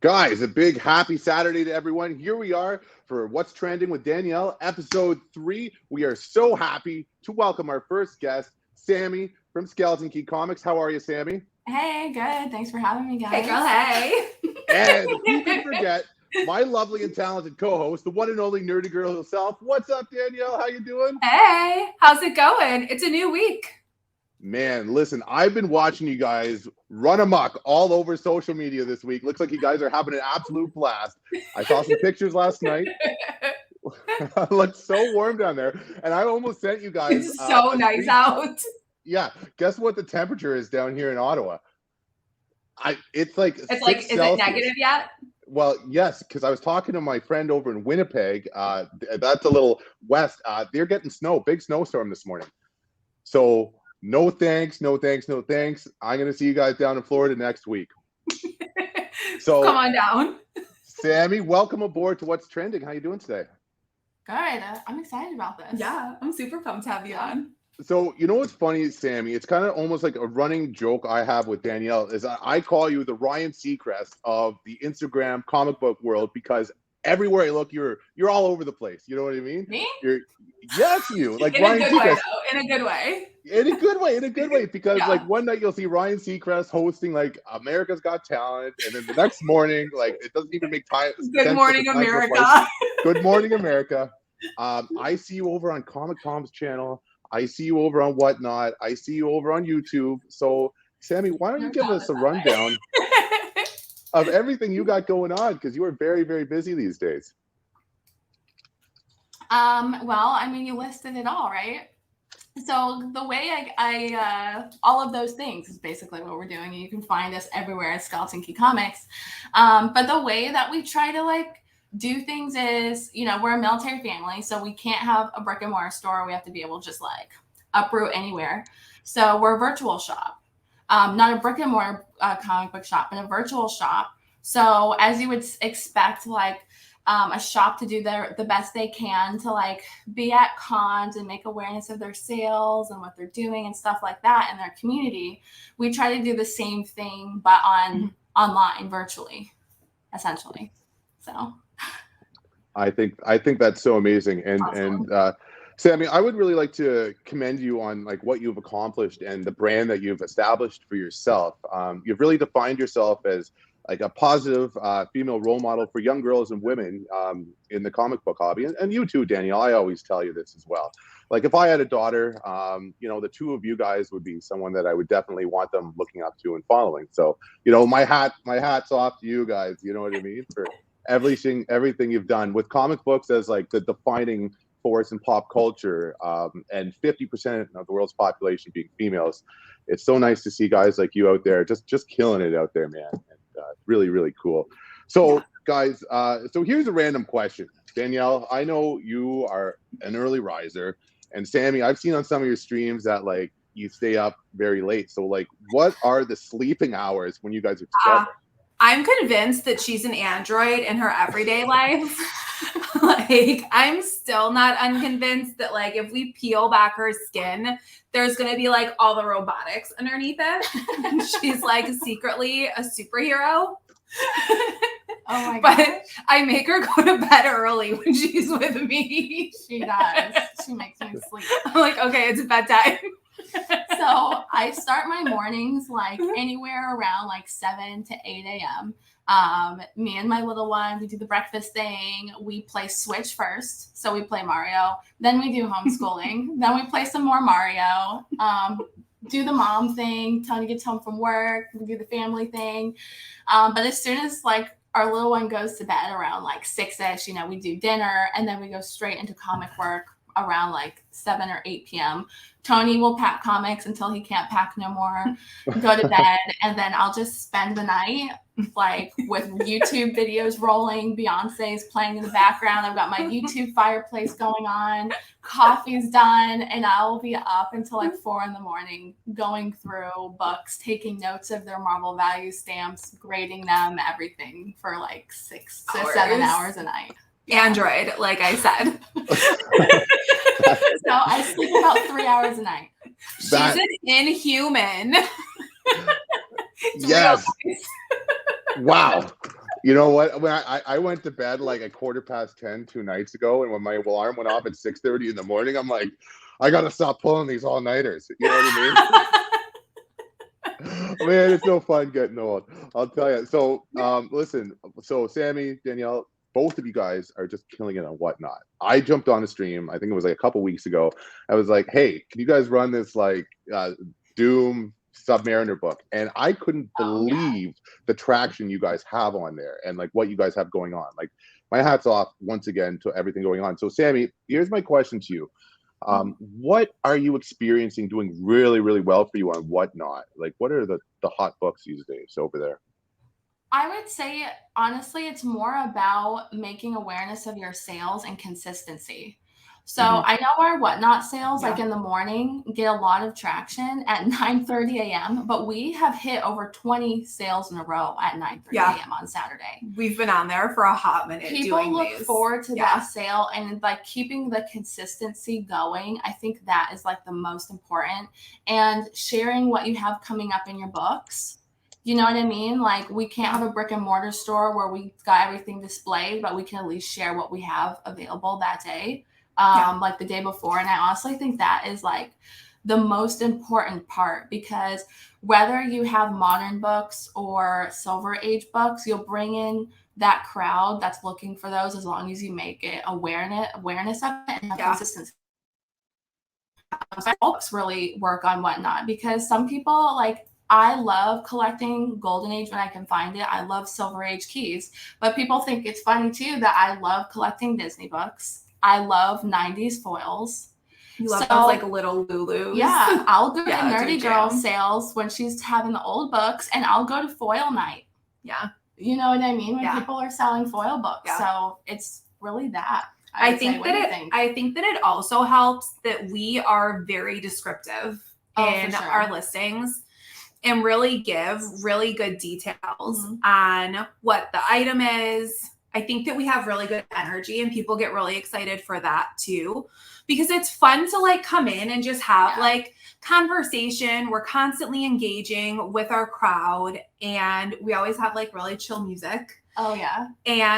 Guys, a big happy Saturday to everyone. Here we are for What's Trending with Danielle, episode 3. We are so happy to welcome our first guest, Sammy from Skeleton Key Comics. How are you, Sammy? Hey, good. Thanks for having me, guys. Hey, girl, hey. And who can forget my lovely and talented co-host, the one and only nerdy girl herself. What's up, Danielle? How you doing? Hey, how's it going? It's a new week. Man, listen, I've been watching you guys run amok all over social media this week. Looks like you guys are having an absolute blast. I saw some pictures last night. It looked so warm down there. And I almost sent you guys. It's so nice out. Yeah. Guess what the temperature is down here in Ottawa? It's like is it negative yet? Well, yes, because I was talking to my friend over in Winnipeg. That's a little west. They're getting snow, big snowstorm this morning. So no thanks. I'm going to see you guys down in Florida next week. So come on down. Sammy, welcome aboard to What's Trending. How you doing today? Good. I'm excited about this. Yeah, I'm super pumped to have you on. So, you know what's funny, Sammy? It's kind of almost like a running joke I have with Danielle is I call you the Ryan Seacrest of the Instagram comic book world because everywhere I look, you're all over the place. You know what I mean? Me? Yes, you. Like in Ryan a good Seacrest. way, though. In a good way. Because Yeah. like one night you'll see Ryan Seacrest hosting like America's Got Talent, and then the next morning, like it doesn't even make time. Good morning, America. Good morning, America. I see you over on Comic Tom's channel. I see you over on Whatnot. I see you over on YouTube. So, Sammy, why don't you give us a rundown of everything you got going on? Because you are very, very busy these days. Well, I mean, you listed it all, right? So the way I all of those things is basically what we're doing. And you can find us everywhere at Skeleton Key Comics. But the way that we try to do things is, we're a military family, so we can't have a brick and mortar store. We have to be able to just uproot anywhere. So we're a virtual shop, not a brick and mortar comic book shop, but a virtual shop. So as you would expect, a shop to do the best they can to be at cons and make awareness of their sales and what they're doing and stuff like that in their community. We try to do the same thing, but online, virtually, essentially. So I think that's so amazing. And awesome. and Sammy, I would really like to commend you on what you've accomplished and the brand that you've established for yourself. You've really defined yourself as a positive female role model for young girls and women in the comic book hobby. And you too, Danielle, I always tell you this as well. If I had a daughter, the two of you guys would be someone that I would definitely want them looking up to and following. So, my hat's off to you guys, you know what I mean? For everything you've done with comic books as the defining force in pop culture, and 50% of the world's population being females. It's so nice to see guys like you out there just killing it out there, man. And really, really cool. So guys, so here's a random question. Danielle, I know you are an early riser, and Sammy, I've seen on some of your streams that you stay up very late. So what are the sleeping hours when you guys are together? I'm convinced that she's an android in her everyday life. I'm still not unconvinced that if we peel back her skin, there's going to be all the robotics underneath it. She's secretly a superhero. Oh my god. But I make her go to bed early when she's with me. She does. She makes me sleep. I'm okay, it's bedtime. So I start my mornings anywhere around 7 to 8 a.m. Me and my little one, we do the breakfast thing. We play Switch first. So we play Mario. Then we do homeschooling. Then we play some more Mario. Do the mom thing. Tony gets home from work. We do the family thing. But as soon as our little one goes to bed around 6-ish, we do dinner, and then we go straight into comic work around 7 or 8 p.m. Tony will pack comics until he can't pack no more, go to bed, and then I'll just spend the night with YouTube videos rolling, Beyonce's playing in the background. I've got my YouTube fireplace going on, coffee's done, and I'll be up until 4 a.m. going through books, taking notes of their Marvel value stamps, grading them, everything for 6 to 7 hours a night. Android, like I said. So I sleep about 3 hours a night. She's an inhuman. Yes. Wow. You know what? When I went to bed like at 10:15 2 nights ago, and when my alarm went off at 6:30 in the morning, I'm like, I gotta stop pulling these all nighters. You know what I mean? Man, it's no fun getting old. I'll tell you. So, listen. So, Sammy, Danielle, both of you guys are just killing it on Whatnot. I jumped on a stream. I think it was like a couple weeks ago. I was like, hey, can you guys run this like Doom Submariner book? And I couldn't believe the traction you guys have on there and like what you guys have going on. Like, my hat's off once again to everything going on. So, Sammy, here's my question to you. What are you experiencing doing really, really well for you on Whatnot? Like, what are the hot books these days over there? I would say, honestly, it's more about making awareness of your sales and consistency. So I know our Whatnot sales, like in the morning, get a lot of traction at 9:30 a.m., but we have hit over 20 sales in a row at 9:30 a.m. on Saturday. We've been on there for a hot minute. People look forward to that sale, and like keeping the consistency going. I think that is like the most important, and sharing what you have coming up in your books. You know what I mean? Like, we can't have a brick and mortar store where we got everything displayed, but we can at least share what we have available that day. Like the day before. And I honestly think that is like the most important part, because whether you have modern books or Silver Age books, you'll bring in that crowd that's looking for those, as long as you make it awareness of it and have consistency. So books really work on Whatnot, because some people, like, I love collecting Golden Age when I can find it. I love Silver Age keys, but people think it's funny too that I love collecting Disney books. I love 90s foils. You love those like little Lulus. Yeah, I'll go to Nerdy Girl sales when she's having the old books, and I'll go to foil night. Yeah. You know what I mean? When people are selling foil books. Yeah. So it's really that. I think that it also helps that we are very descriptive in our listings and really give really good details on what the item is. I think that we have really good energy, and people get really excited for that too, because it's fun to like come in and just have like conversation. We're constantly engaging with our crowd, and we always have like really chill music. Oh yeah.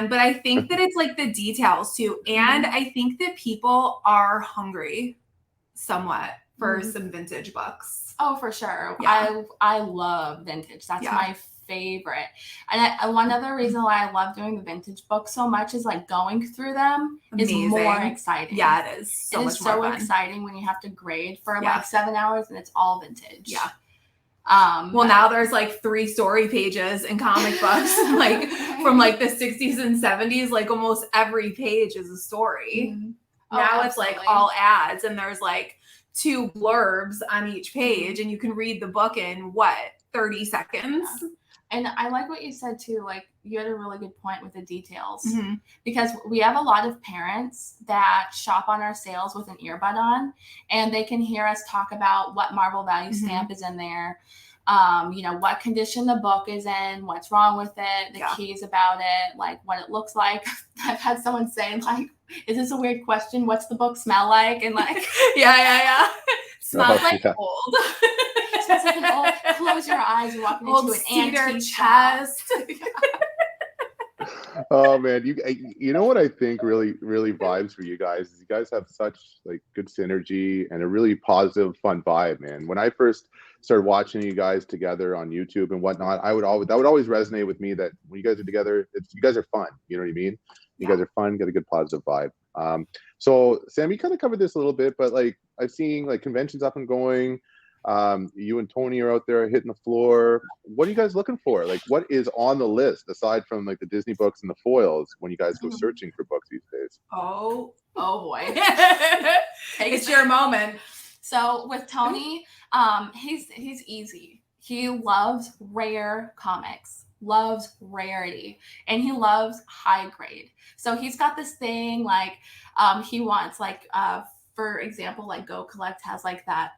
But I think that it's like the details too. And I think that people are hungry somewhat for some vintage books. Oh, for sure. Yeah. I love vintage. That's my favorite. And one other reason why I love doing the vintage books so much is like going through them is more exciting. Yeah, it is. So much more fun. Exciting when you have to grade for like 7 hours and it's all vintage. Yeah. Well, now there's like 3 story pages in comic books, like from like the 60s and 70s, like almost every page is a story. Now it's like all ads, and there's like 2 blurbs on each page, and you can read the book in 30 seconds. Yeah. And I like what you said too, like you had a really good point with the details, because we have a lot of parents that shop on our sales with an earbud on, and they can hear us talk about what Marvel Value stamp is in there, you know, what condition the book is in, what's wrong with it, the keys about it, like what it looks like. I've had someone say like, is this a weird question? What's the book smell like? And like, smells like old. Close your eyes. You're walking into an antique chest. Oh man, you know what I think really vibes for you guys is you guys have such like good synergy and a really positive, fun vibe, man. When I first started watching you guys together on YouTube and whatnot, that would always resonate with me that when you guys are together, you guys are fun. You know what I mean? You guys are fun, get a good positive vibe. So Sam, you kind of covered this a little bit, but like I've seen like conventions up and going. You and Tony are out there hitting the floor. What are you guys looking for? Like, what is on the list aside from like the Disney books and the foils when you guys go searching for books these days? Oh boy. It's your moment. So with Tony, he's easy. He loves rare comics, loves rarity, and he loves high grade. So he's got this thing like he wants like for example, like Go Collect has like that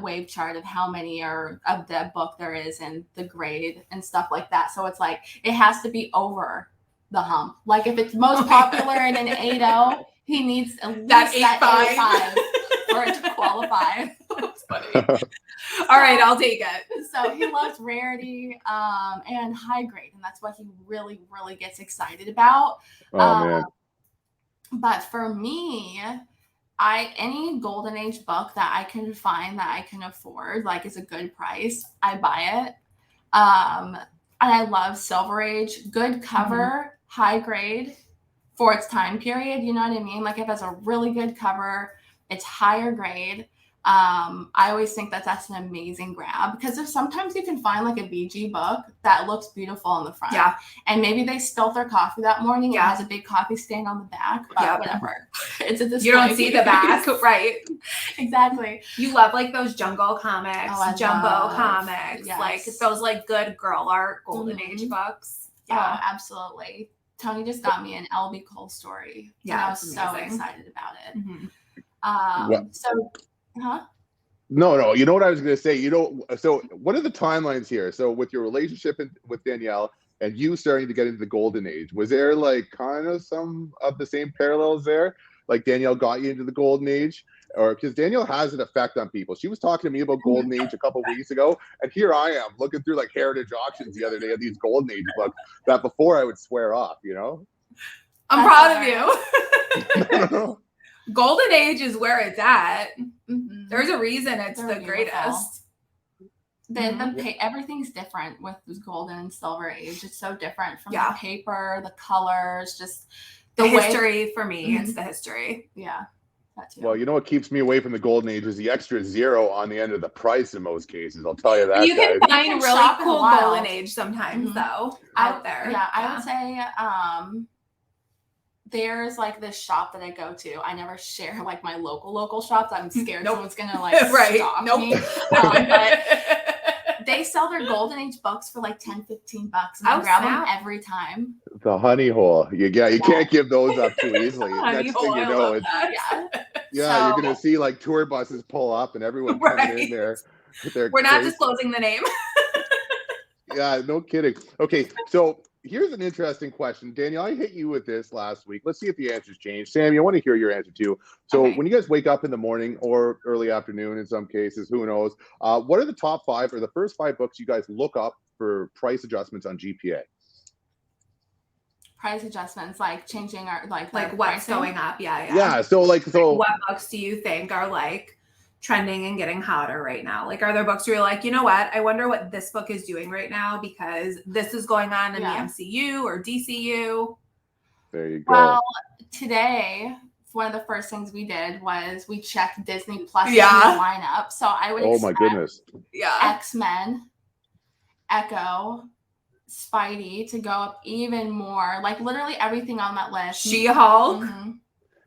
wave chart of how many are of the book there is and the grade and stuff like that. So it's like it has to be over the hump. Like if it's most popular in an 8.0, he needs at least that 8.5 for it to qualify. funny. All right, I'll take it. So he loves rarity and high grade, and that's what he really, really gets excited about. Oh man. But for me, any golden age book that I can find that I can afford, like is a good price, I buy it. And I love Silver Age, good cover, high grade for its time period. You know what I mean? Like if it's a really good cover, it's higher grade. I always think that that's an amazing grab because if sometimes you can find like a BG book that looks beautiful on the front, and maybe they spilled their coffee that morning. It has a big coffee stain on the back, but whatever. It's a display. You don't see the back, right? Exactly. You love like those jungle comics, jumbo comics, like those like good girl art golden age books. Yeah, absolutely. Tony just got me an LB Cole story. Yeah, I was so excited about it. No. You know what I was going to say? So what are the timelines here? So with your relationship with Danielle and you starting to get into the golden age, was there like kind of some of the same parallels there? Like Danielle got you into the golden age? Or because Danielle has an effect on people. She was talking to me about golden age a couple weeks ago, and here I am looking through like Heritage Auctions the other day of these golden age books that before I would swear off, I'm proud of you. Golden age is where it's at. There's a reason it's the greatest. Everything's different with golden and silver age. It's so different from the paper, the colors, just the history for me. It's the history. Yeah. That too. Well, you know what keeps me away from the golden age is the extra zero on the end of the price in most cases. I'll tell you that. You can find really cool golden age sometimes though out there. Yeah, I would say there's like this shop that I go to. I never share like my local shops. I'm scared someone's gonna like stalk me. But they sell their golden age books for like $10-15 and I grab them every time. The honey hole. You can't give those up too easily. Next thing you know, you're gonna see like tour buses pull up and everyone coming in there. We're not disclosing the name. Yeah, no kidding. Okay, so here's an interesting question. Danielle, I hit you with this last week. Let's see if the answer's changed. Sammy, I want to hear your answer too. So when you guys wake up in the morning or early afternoon in some cases, who knows, what are the top 5 or the first 5 books you guys look up for price adjustments on GPA? Price adjustments, like changing our like what's pricing? going up. Yeah. So what books do you think are like trending and getting hotter right now? Like, are there books where you're like, you know what? I wonder what this book is doing right now because this is going on in the MCU or DCU. There you go. Well, today, one of the first things we did was we checked Disney Plus lineup. So I would my goodness. X-Men, Echo, Spidey to go up even more. Like literally everything on that list. She-Hulk.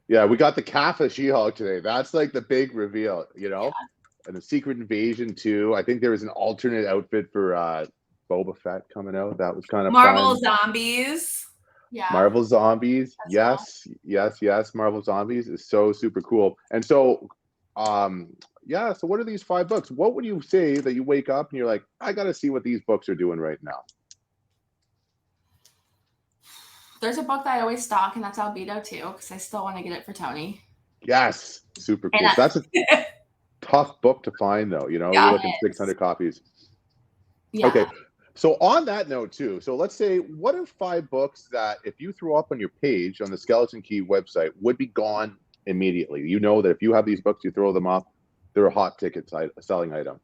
Yeah, we got the calf of She-Hulk today. That's like the big reveal, And the Secret Invasion too. I think there was an alternate outfit for Boba Fett coming out. That was kind of Marvel fun. Zombies. Yeah. Marvel Zombies. Yes. Marvel Zombies is so super cool. And so, so what are these 5 books? What would you say that you wake up and you're like, I got to see what these books are doing right now? There's a book that I always stock, and that's Albedo too, because I still want to get it for Tony. Yes, super cool. That's a tough book to find, though. You're looking 600 copies. Yeah. Okay. So on that note, too, so let's say, what are 5 books that if you threw up on your page on the Skeleton Key website would be gone immediately? You know that if you have these books, you throw them up, they're a hot ticket selling item.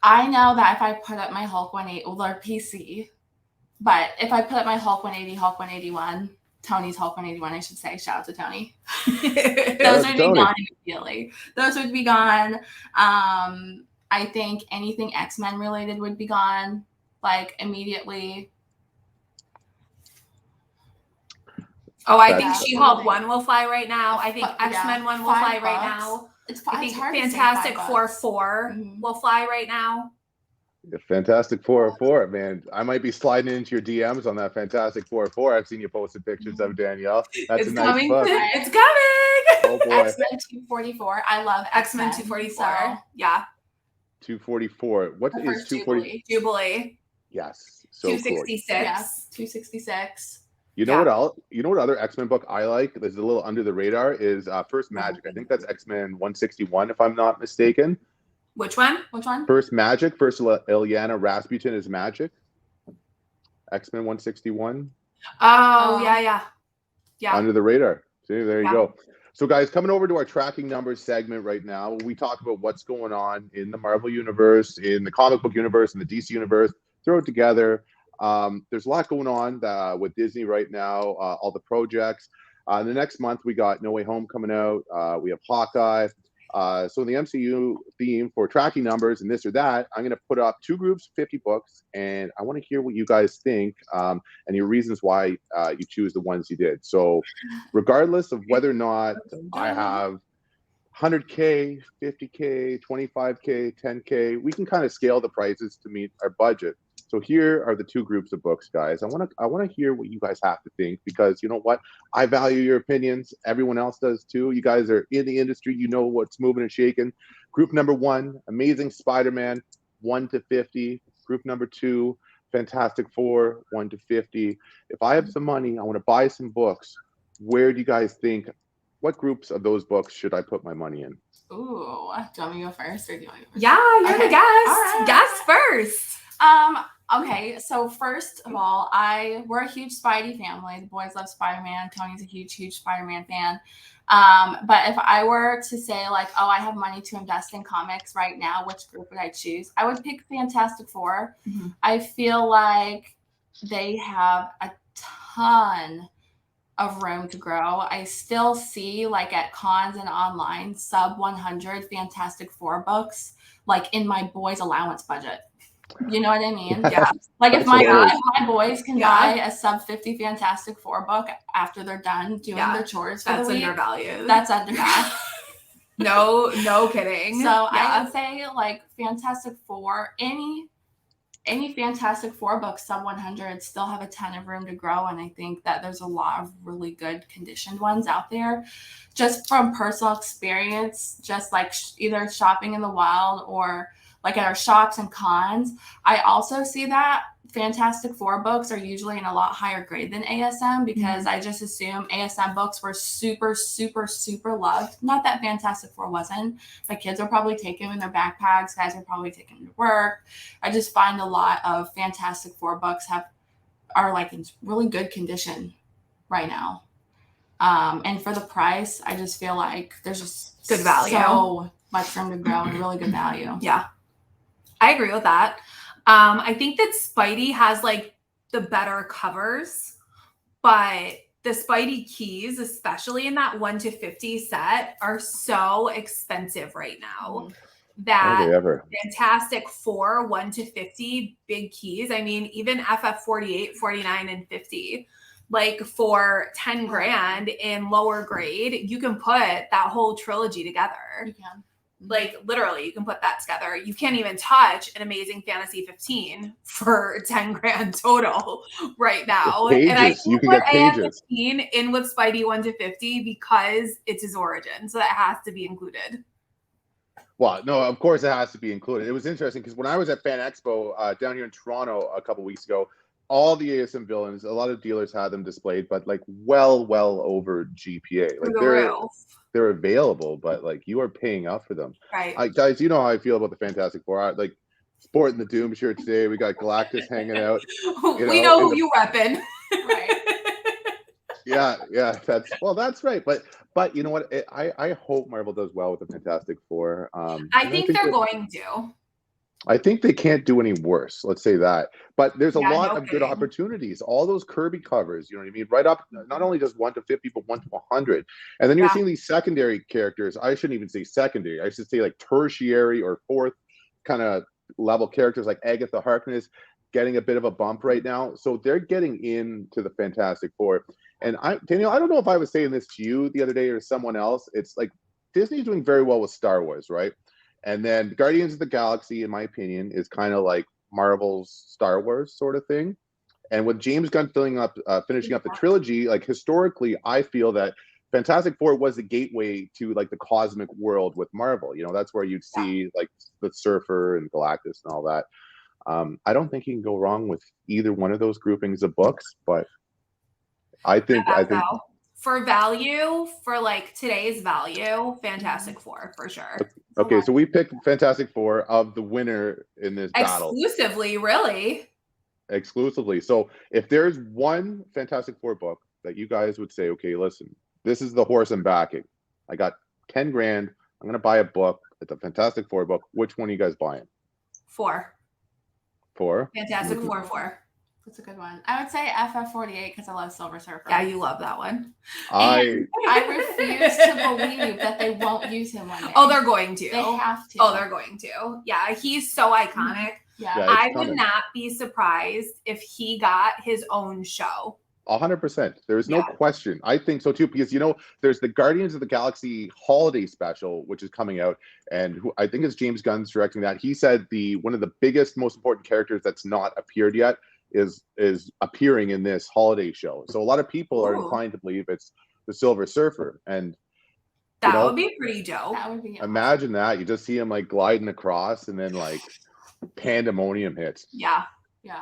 I know that if I put up my Hulk 180, well, they're PC. But if I put up my Hulk 180, Hulk 181, Tony's Hulk 181, I should say, shout out to Tony. Those would be gone immediately. Those would be gone. I think anything X-Men related would be gone, like immediately. Oh, I think She-Hulk 1 will fly right now. I think X-Men 1 will fly right now. I think Fantastic Four 4 will fly right now. The Fantastic 404, man. I might be sliding into your DMs on that Fantastic 404. I've seen you posted pictures of Danielle. That's a nice book. It's coming. Oh boy. X-Men 244. I love X-Men 244. So. Yeah. 244. What is 240? Jubilee. Yes. So 266. Cool. Yes. 266. You know what else? You know what other X-Men book I like? There's a little under the radar is First Magic. I think that's X-Men 161, if I'm not mistaken. Which one? Which one? First Magic, first Ilyana Rasputin is Magic. X-Men 161. Oh, yeah. Under the radar. See, there you Yeah. go. So, guys, coming over to our tracking numbers segment right now, we talk about what's going on in the Marvel universe, in the comic book universe, in the DC universe. Throw it together. There's a lot going on with Disney right now, all the projects. The next month, we got No Way Home coming out. We have Hawkeye. So in the MCU theme for tracking numbers and this or that, I'm going to put up 2 groups, 50 books, and I want to hear what you guys think and your reasons why you choose the ones you did. So regardless of whether or not I have 100K, 50K, 25K, 10K, we can kind of scale the prices to meet our budget. So here are the 2 groups of books, guys. I want to hear what you guys have to think, because you know what? I value your opinions. Everyone else does too. You guys are in the industry. You know what's moving and shaking. Group number 1, Amazing Spider-Man, 1 to 50. Group number 2, Fantastic Four, 1 to 50. If I have some money, I want to buy some books. Where do you guys think? What groups of those books should I put my money in? Ooh, do you want me to go first, or do you want me to go first? Yeah, you're the guest. All right. Guest first. Okay, so first of all, we're a huge Spidey family. The boys love Spider-Man. Tony's a huge Spider-Man fan. But if I were to say like, oh, I have money to invest in comics right now, which group would I choose? I would pick Fantastic Four. Mm-hmm. I feel like they have a ton of room to grow. I still see like at cons and online sub 100 Fantastic Four books, like in my boys' allowance budget. You know what I mean? Yeah. Like if my boys can buy a sub 50 Fantastic Four book after they're done doing their chores for the week, undervalued. That's undervalued. No kidding. So I would say like Fantastic Four, any Fantastic Four books sub 100 still have a ton of room to grow, and I think that there's a lot of really good conditioned ones out there. Just from personal experience, just like either shopping in the wild or like at our shops and cons, I also see that Fantastic Four books are usually in a lot higher grade than ASM, because I just assume ASM books were super loved. Not that Fantastic Four wasn't, but kids are probably taking them in their backpacks, guys are probably taking them to work. I just find a lot of Fantastic Four books are like in really good condition right now. And for the price, I just feel like there's just good value. So much room to grow and really good value. Yeah. I agree with that. I think that Spidey has like the better covers, but the Spidey keys, especially in that 1 to 50 set, are so expensive right now that Fantastic Four 1 to 50 big keys. I mean, even FF 48, 49, and 50, like for 10 grand in lower grade, you can put that whole trilogy together. You can. Like literally, you can put that together. You can't even touch an Amazing Fantasy 15 for 10 grand total right now. Pages. And I you can get pages. 15 in with Spidey 1 to 50 because it's his origin, so that has to be included. Well, no, of course it has to be included. It was interesting because when I was at Fan Expo down here in Toronto a couple weeks ago, all the ASM villains, a lot of dealers had them displayed, but like well over GPA. Like they're available, but like you are paying up for them. Right. Guys, you know how I feel about the Fantastic Four. Like sporting the Doom shirt today. We got Galactus hanging out. We know who you repping. Right. Yeah, that's right. But you know what? I hope Marvel does well with the Fantastic Four. I think they're going to. I think they can't do any worse. Let's say that. But there's a lot of good opportunities. All those Kirby covers, you know what I mean? Right up, not only just 1 to 50, but 1 to 100. And then you're seeing these secondary characters. I shouldn't even say secondary. I should say like tertiary or fourth kind of level characters like Agatha Harkness getting a bit of a bump right now. So they're getting into the Fantastic Four. And Danielle, I don't know if I was saying this to you the other day or someone else. It's like Disney's doing very well with Star Wars, right? And then Guardians of the Galaxy, in my opinion, is kind of like Marvel's Star Wars sort of thing. And with James Gunn finishing up the trilogy, like historically, I feel that Fantastic Four was the gateway to like the cosmic world with Marvel. You know, that's where you'd see like the Surfer and Galactus and all that. I don't think you can go wrong with either one of those groupings of books, but I think for value, for like today's value, Fantastic Four for sure. Okay, so we picked Fantastic Four of the winner in this battle Exclusively, really. exclusively. So if there's one Fantastic Four book that you guys would say, okay, listen, this is the horse I'm backing. I got 10 grand. I'm gonna buy a book. It's a Fantastic Four book. Which one are you guys buying? 4. Four? Fantastic Four. That's a good one. I would say FF48 because I love Silver Surfer. Yeah, you love that one. And I refuse to believe that they won't use him one day. Oh, they're going to. They have to. Oh, they're going to. Yeah, he's so iconic. Yeah. I would not be surprised if he got his own show. 100%. There's no question. I think so too, because there's the Guardians of the Galaxy holiday special, which is coming out, and I think it's James Gunn's directing that. He said one of the biggest, most important characters that's not appeared yet is appearing in this holiday show. So a lot of people are inclined to believe it's the Silver Surfer, and that would be pretty dope. That would be imagine that you just see him like gliding across, and then like pandemonium hits. Yeah.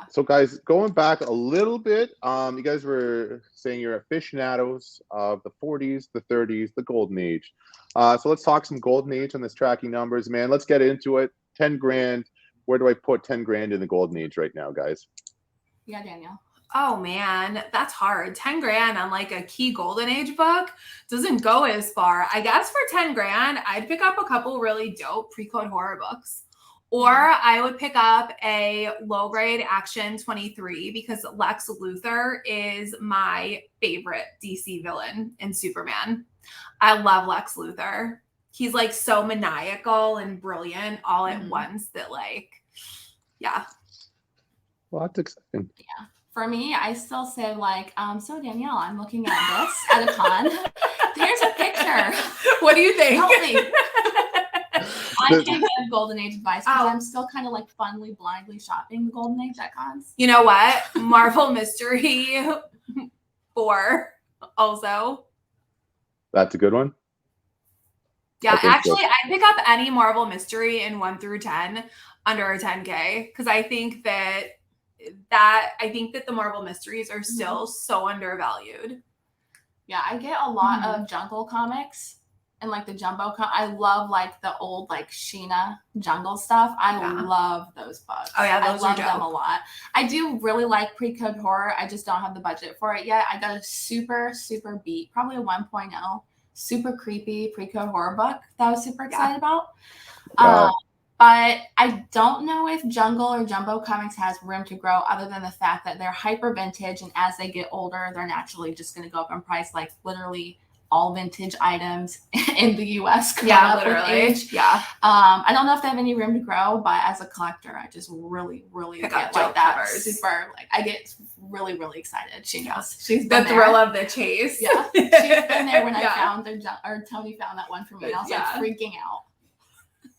So guys, going back a little bit, you guys were saying you're aficionados of the 40s, the 30s, the golden age. So let's talk some golden age on this tracking numbers, man. Let's get into it. 10 grand. Where do I put 10 grand in the golden age right now, guys? Yeah, Danielle. Oh man, that's hard. 10 grand on like a key golden age book doesn't go as far. I guess for 10 grand, I'd pick up a couple really dope pre-code horror books. Or I would pick up a low grade Action 23 because Lex Luthor is my favorite DC villain in Superman. I love Lex Luthor. He's like so maniacal and brilliant all at once that Well, that's exciting. Yeah. For me, I still say so Danielle, I'm looking at this at a con. There's a picture. What do you think? Help me. I can't give golden age advice because I'm still kind of like funly, blindly shopping the golden age at cons. You know what? Marvel Mystery 4 also. That's a good one. Yeah, actually, I pick up any Marvel Mystery in 1 through 10 under a 10K because I think that the Marvel Mysteries are still so undervalued. Yeah, I get a lot of Jungle comics and like the Jumbo. I love like the old like Sheena Jungle stuff. I love those books. Oh yeah, those I love are them a lot. I do really like pre-code horror. I just don't have the budget for it yet. I got a super beat, probably a 1.0, super creepy pre-code horror book that I was super excited about. But I don't know if Jungle or Jumbo Comics has room to grow other than the fact that they're hyper vintage, and as they get older, they're naturally just going to go up in price, like literally all vintage items in the US. Literally. Yeah. I don't know if they have any room to grow, but as a collector, I just really get like that covers. super, like I get really excited. She knows. She's the thrill of the chase. Yeah. She's been there when I found Tony found that one for me, and I was like freaking out.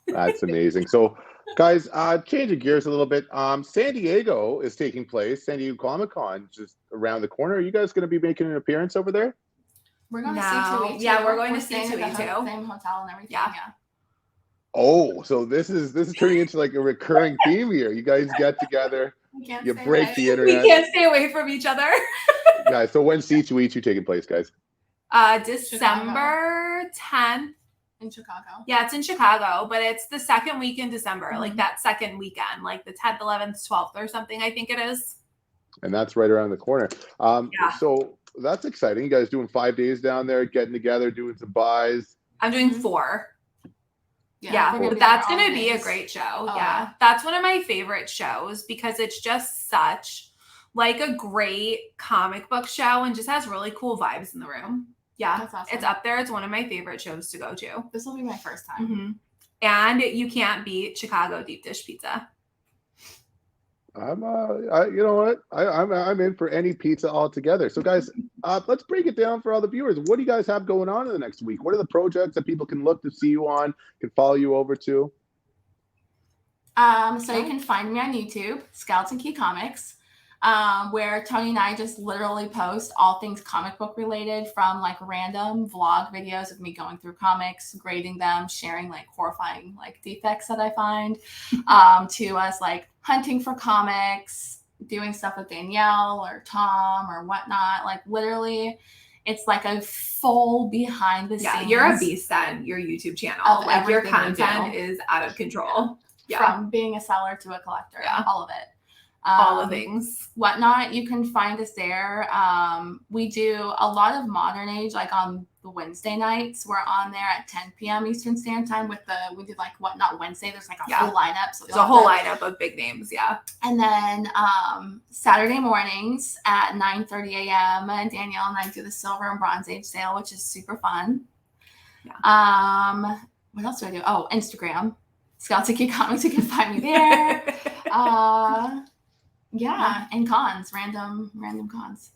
That's amazing. So, guys, changing gears a little bit. San Diego is taking place. San Diego Comic-Con just around the corner. Are you guys going to be making an appearance over there? We're going to C2E2. Yeah, we're going to C2E2. Same hotel and everything. Yeah. Oh, so this is turning into like a recurring theme here. You guys get together. You break the internet. We can't stay away from each other. Guys, so when's C2E2 taking place, guys? December 10th. In Chicago. Yeah, it's in Chicago, but it's the second week in December, like that second weekend, like the 10th, 11th, 12th or something, I think it is. And that's right around the corner. So that's exciting. You guys doing 5 days down there, getting together, doing some buys. I'm doing 4. Yeah, but that's going to be a great show. That's one of my favorite shows because it's just such like a great comic book show and just has really cool vibes in the room. Yeah, that's awesome. It's up there. It's one of my favorite shows to go to. This will be my first time. And you can't beat Chicago deep dish pizza. You know what? I'm in for any pizza altogether. So, guys, let's break it down for all the viewers. What do you guys have going on in the next week? What are the projects that people can look to see you on, can follow you over to? So you can find me on YouTube, Scouts and Key Comics. Where Tony and I just literally post all things comic book related, from like random vlog videos of me going through comics, grading them, sharing like horrifying like defects that I find, to us like hunting for comics, doing stuff with Danielle or Tom or whatnot. Like literally It's like a full behind the Yeah, scenes. you're a beast on your YouTube channel. Of Like your everything we content do. is out of control. Yeah. From being a seller to a collector, all of it. All the things. Whatnot, you can find us there. We do a lot of modern age, like on the Wednesday nights. We're on there at 10 p.m. Eastern Standard Time we do like Whatnot Wednesday. There's like a whole lineup. So there's a whole lineup of big names, And then Saturday mornings at 9:30 a.m. Danielle and I do the Silver and Bronze Age sale, which is super fun. Yeah. What else do I do? Oh, Instagram. Scoutiki Comics. You can find me there. Yeah, and cons, random cons.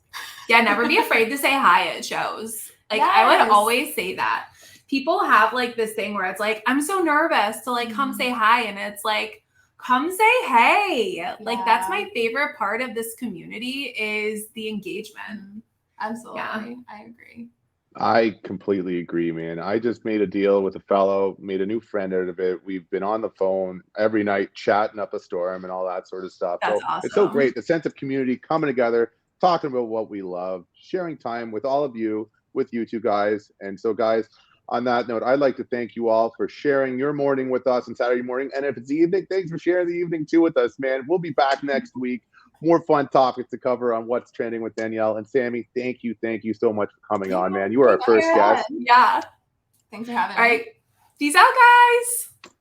Yeah, never be afraid to say hi at shows. Like I would always say that. People have like this thing where it's like, I'm so nervous to like come say hi, and it's like, come say hey. Like that's my favorite part of this community is the engagement. Absolutely. I agree. I completely agree, man. I just made a deal with a fellow, made a new friend out of it. We've been on the phone every night, chatting up a storm and all that sort of stuff. That's so awesome. It's so great. The sense of community coming together, talking about what we love, sharing time with all of you, with you two guys. And so, guys, on that note, I'd like to thank you all for sharing your morning with us on Saturday morning. And if it's the evening, thanks for sharing the evening too with us, man. We'll be back next week. More fun topics to cover on what's trending with Danielle and Sammy. Thank you so much for coming on, man. You were our first guest. Yeah. Thanks for having me. All right. Peace out, guys.